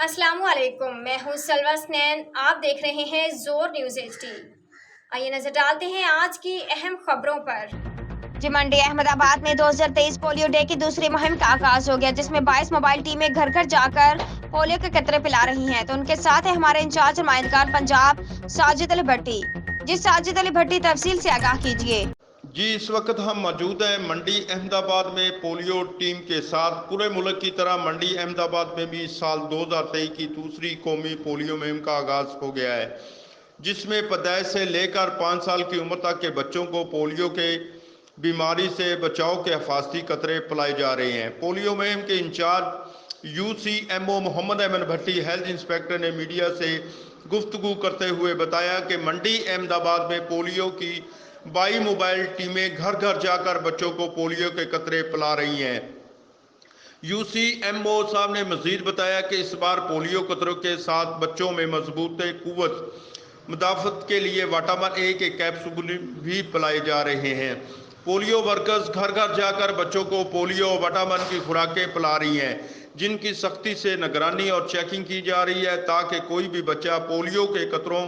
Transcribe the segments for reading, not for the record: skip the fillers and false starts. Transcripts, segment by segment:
अस्सलामु अलैकुम, मैं हूँ सलवा स्नैन। आप देख रहे हैं जोर न्यूज़ HD। आइए नजर डालते हैं आज की अहम खबरों पर। जी मंडी अहमदाबाद में 2023 पोलियो डे की दूसरी मुहिम का आगाज हो गया, जिसमें 22 मोबाइल टीमें घर घर जाकर पोलियो के कतरे पिला रही हैं। तो उनके साथ है हमारे इंचार्ज नुमाइंदगार पंजाब साजिद अली भट्टी। जी साजिद अली भट्टी, तफसील से आगाह कीजिए। जी, इस वक्त हम मौजूद हैं मंडी अहमदाबाद में पोलियो टीम के साथ। पूरे मुल्क की तरह मंडी अहमदाबाद में भी इस साल 2023 की दूसरी कौमी पोलियो मुहिम का आगाज हो गया है, जिसमें पैदाइश से लेकर 5 साल की उम्र तक के बच्चों को पोलियो के बीमारी से बचाव के हिफाजती कतरे पिलाए जा रहे हैं। पोलियो मुहिम के इंचार्ज UCMO मोहम्मद अहमद भट्टी हेल्थ इंस्पेक्टर ने मीडिया से गुफ्तगू करते हुए बताया कि मंडी अहमदाबाद में पोलियो की 22 मोबाइल टीमें घर घर जाकर बच्चों को पोलियो के कतरे पिला रही हैं। UCMO साहब ने मजीद बताया कि इस बार पोलियो कतरों के साथ बच्चों में मजबूत कुव्वत मुदाफ़त के लिए विटामिन A के कैप्सूल भी पिलाए जा रहे हैं। पोलियो वर्कर्स घर घर जाकर बच्चों को पोलियो और विटामिन की खुराकें पिला रही हैं, जिनकी सख्ती से निगरानी और चेकिंग की जा रही है, ताकि कोई भी बच्चा पोलियो के कतरों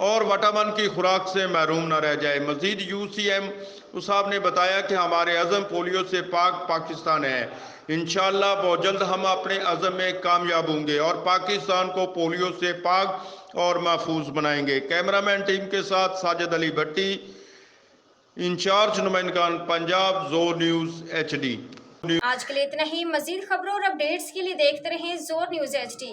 और विटामिन की खुराक से महरूम न रह जाए। मजीद UCMO साहब ने बताया कि हमारे अज़म पोलियो से पाक पाकिस्तान है। इंशाअल्लाह बहुत जल्द हम अपने अज़म में कामयाब होंगे और पाकिस्तान को पोलियो से पाक और महफूज बनाएंगे। कैमरामैन टीम के साथ साजिद अली भट्टी, इंचार्ज नुमाइंदगार पंजाब, जोर न्यूज़ HD। आज के लिए इतना ही। मजीद खबरों और अपडेट्स के लिए देखते रहें जोर न्यूज़ HD।